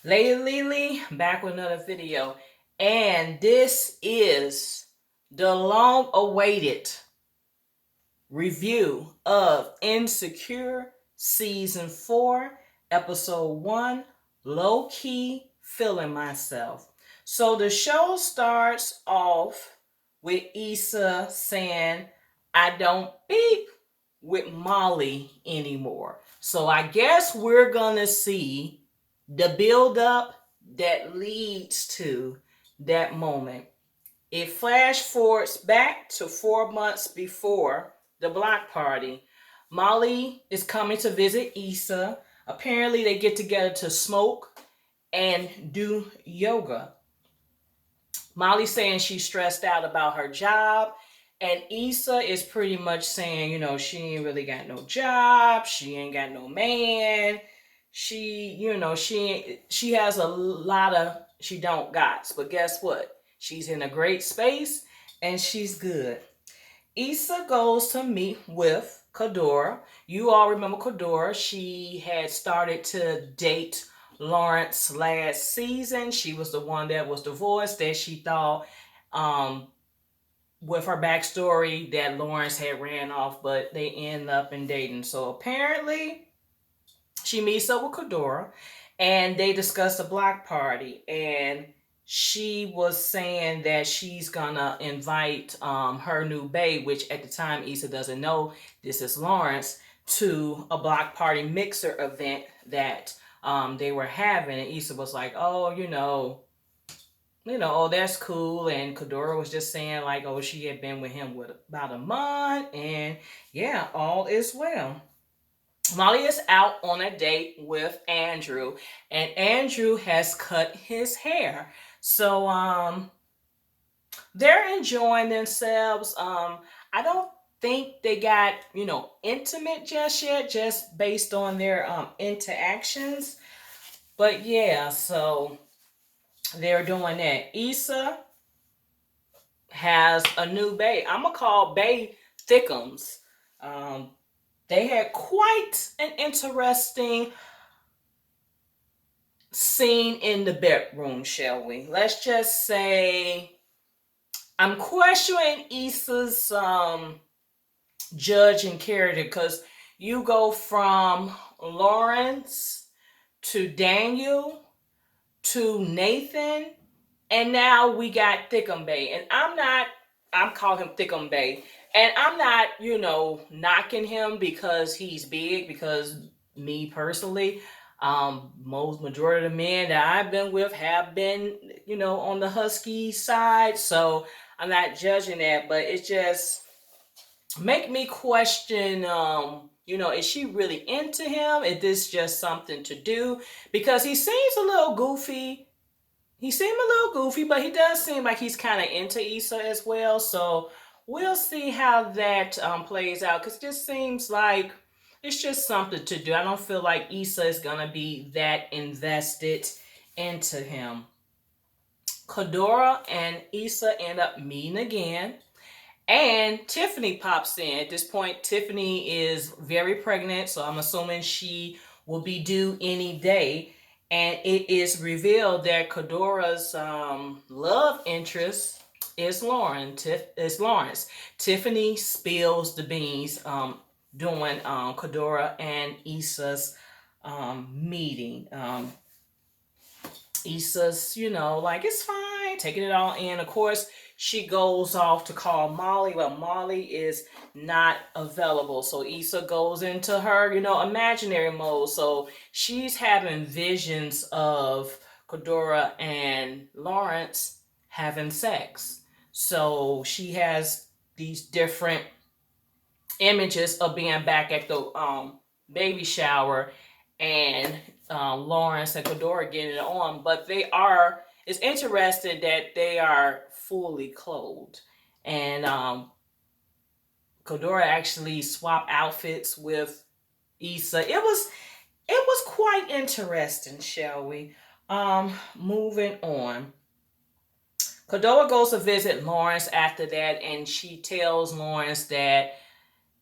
Lady Lily back with another video, and this is the long awaited review of Insecure Season 4, Episode 1, Low Key Feeling Myself. So the show starts off with Issa saying, I don't beep with Molly anymore. So I guess we're gonna see the build up that leads to that moment. It flash forwards back to 4 months before the block party. Molly is coming to visit Issa. Apparently, they get together to smoke and do yoga. Molly's saying she's stressed out about her job, and Issa is pretty much saying, she ain't really got no job, she ain't got no man, she has a lot of she don't got. But guess what? She's in a great space and she's good. Issa goes to meet with Kadora. You all remember Kadora. She had started to date Lawrence last season. She was the one that was divorced that she thought, with her backstory, that Lawrence had ran off, but they end up in dating. So apparently she meets up with Kadora and they discuss the block party. And she was saying that she's gonna invite her new babe, which at the time Issa doesn't know this is Lawrence, to a block party mixer event that they were having. And Issa was like, oh, oh, that's cool. And Kadora was just saying, like, oh, she had been with him with about a month, and yeah, all is well. Molly is out on a date with Andrew, and Andrew has cut his hair. So they're enjoying themselves. I don't think they got, intimate just yet, just based on their interactions. But yeah, so they're doing that. Issa has a new bae. I'm gonna call bae Thickums. Um, they had quite an interesting scene in the bedroom, shall we? Let's just say I'm questioning Issa's judging character, because you go from Lawrence to Daniel to Nathan, and now we got Thickum Bay. And I'm calling him Thickum Bay. And I'm not, knocking him because he's big, because me personally, most majority of the men that I've been with have been, on the husky side. So I'm not judging that, but it just make me question, is she really into him? Is this just something to do? Because he seems a little goofy. He seemed a little goofy, but he does seem like he's kind of into Issa as well. So we'll see how that plays out, because it just seems like it's just something to do. I don't feel like Issa is going to be that invested into him. Kadora and Issa end up meeting again. And Tiffany pops in. At this point, Tiffany is very pregnant, so I'm assuming she will be due any day. And it is revealed that Kadora's love interest is Lawrence. Tiffany spills the beans during Kadora and Issa's meeting. Issa's, like, it's fine, taking it all in. Of course, she goes off to call Molly, but Molly is not available. So Issa goes into her, imaginary mode. So she's having visions of Kadora and Lawrence having sex. So she has these different images of being back at the baby shower, and Lawrence and Kadora getting it on. But it's interesting that they are fully clothed. And Kadora actually swapped outfits with Issa. It was quite interesting, shall we? Moving on. Kadora goes to visit Lawrence after that, and she tells Lawrence that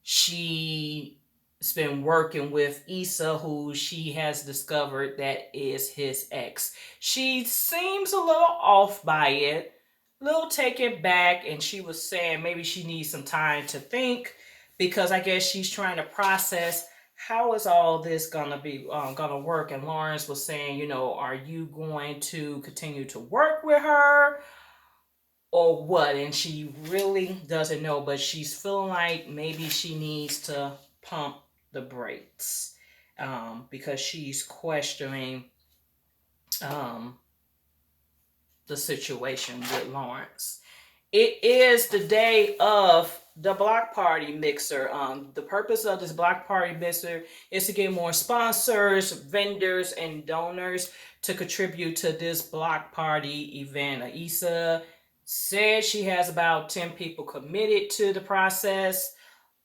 she has been working with Issa, who she has discovered that is his ex. She seems a little off by it, a little taken back, and she was saying maybe she needs some time to think because I guess she's trying to process how is all this gonna be gonna work. And Lawrence was saying, are you going to continue to work with her or what? And she really doesn't know, but she's feeling like maybe she needs to pump the brakes because she's questioning um, the situation with Lawrence. It is the day of the block party mixer. The purpose of this block party mixer is to get more sponsors, vendors, and donors to contribute to this block party event. Issa said she has about 10 people committed to the process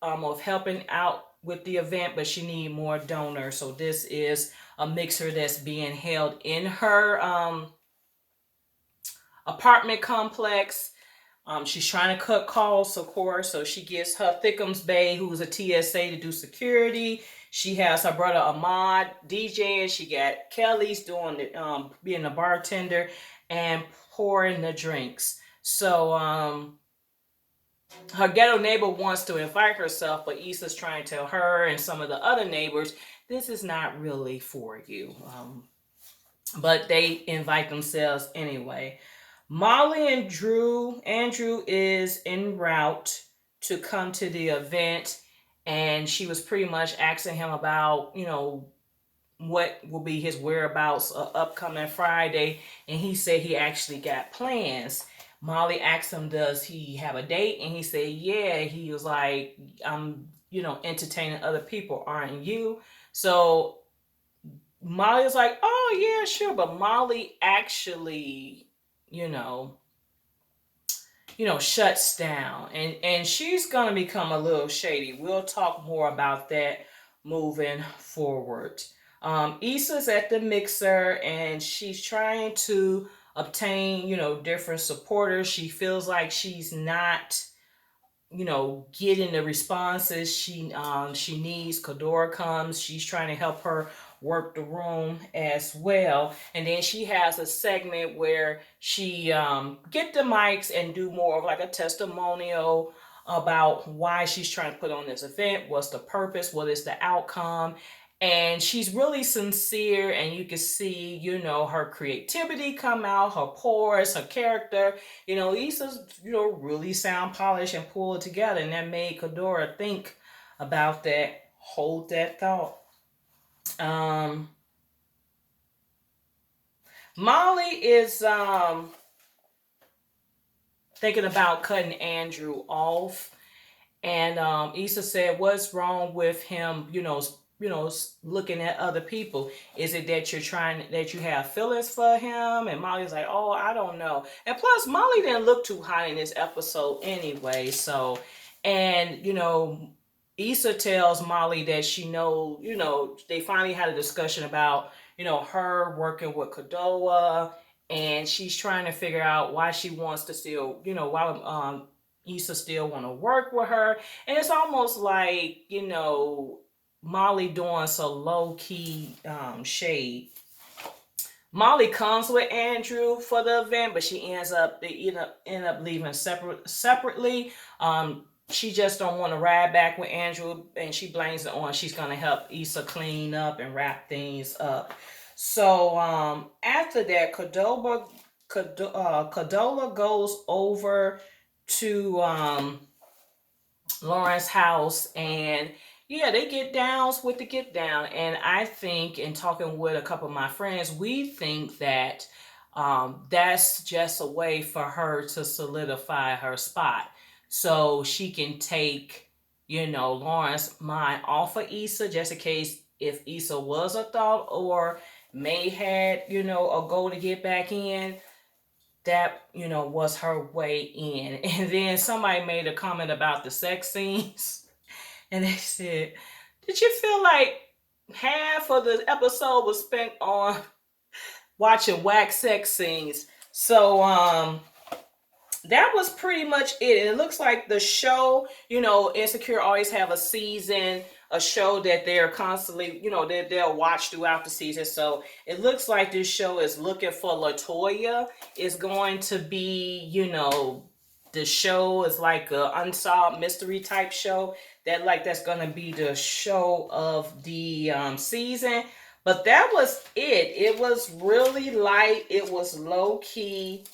of helping out with the event, but she need more donors. So this is a mixer that's being held in her apartment complex. She's trying to cut costs, of course, so she gets her Thickums Bay, who's a TSA, to do security. She has her brother Ahmad DJing. She got Kelly's doing the, being a bartender and pouring the drinks. So her ghetto neighbor wants to invite herself, but Issa's trying to tell her and some of the other neighbors, this is not really for you. But they invite themselves anyway. Molly and Andrew is en route to come to the event, and she was pretty much asking him about, what will be his whereabouts upcoming Friday, and he said he actually got plans. Molly asked him, does he have a date? And he said, yeah. He was like, I'm, entertaining other people, aren't you? So Molly was like, oh, yeah, sure. But Molly actually, you know, shuts down, and she's gonna become a little shady. We'll talk more about that moving forward. Issa's at the mixer, and she's trying to obtain, different supporters. She feels like she's not, getting the responses she needs. Kadora comes. She's trying to help her work the room as well, and then she has a segment where she get the mics and do more of like a testimonial about why she's trying to put on this event, what's the purpose, what is the outcome. And she's really sincere, and you can see, her creativity come out, her pores, her character. Issa's, really sound polished and pull it together, and that made Kadora think about that, hold that thought. Molly is thinking about cutting Andrew off, and Issa said, "What's wrong with him? Looking at other people. Is it that that you have feelings for him?" And Molly's like, "Oh, I don't know." And plus, Molly didn't look too hot in this episode anyway. So, and Issa tells Molly that she they finally had a discussion about, her working with Kadoa, and she's trying to figure out why she wants to still, why Issa still want to work with her. And it's almost like, Molly doing some low key shade. Molly comes with Andrew for the event, but they end up leaving separately. She just don't want to ride back with Andrew, and she blames it on she's gonna help Issa clean up and wrap things up. So after that, Kadola goes over to Lauren's house, and yeah, they get downs with the get down. And I think, in talking with a couple of my friends, we think that that's just a way for her to solidify her spot, so she can take, Lauren's mind off of Issa, just in case if Issa was a thought or may had, a goal to get back in. That, was her way in. And then somebody made a comment about the sex scenes. And they said, did you feel like half of the episode was spent on watching whack sex scenes? So that was pretty much it. And it looks like the show, Insecure always have a season a show that they're constantly, that they'll watch throughout the season. So it looks like this show is looking for LaToya. It's going to be, the show is like a unsolved mystery type show that's gonna be the show of the season. But that was it. It was really light. It was low key.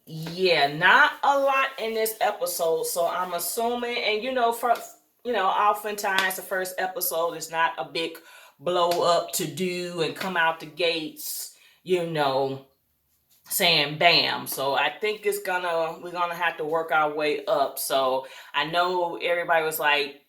Yeah, not a lot in this episode. So I'm assuming, and oftentimes the first episode is not a big blow up to do and come out the gates, saying bam. So I think we're gonna have to work our way up. So I know everybody was like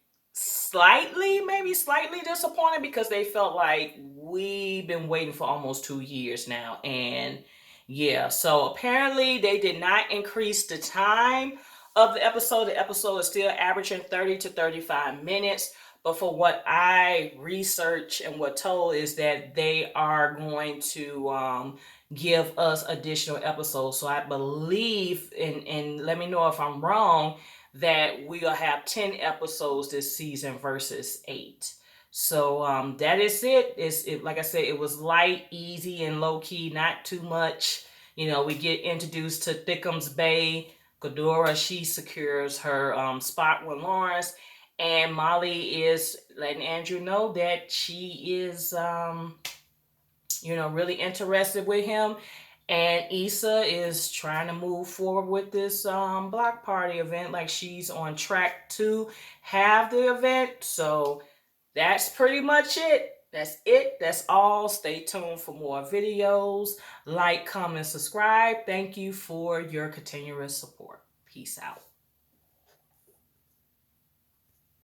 maybe slightly disappointed because they felt like we've been waiting for almost 2 years now. And yeah, so apparently they did not increase the time of the episode. The episode is still averaging 30 to 35 minutes. But for what I researched and what told is that they are going to give us additional episodes. So I believe, and let me know if I'm wrong, that we'll have 10 episodes this season versus 8. So that is it. Like I said, it was light, easy, and low key, not too much. We get introduced to Thickums Bay. Ghidorah, she secures her spot with Lawrence, and Molly is letting Andrew know that she is really interested with him. And Issa is trying to move forward with this block party event. Like, she's on track to have the event. So that's pretty much it. That's it. That's all. Stay tuned for more videos. Like, comment, subscribe. Thank you for your continuous support. Peace out.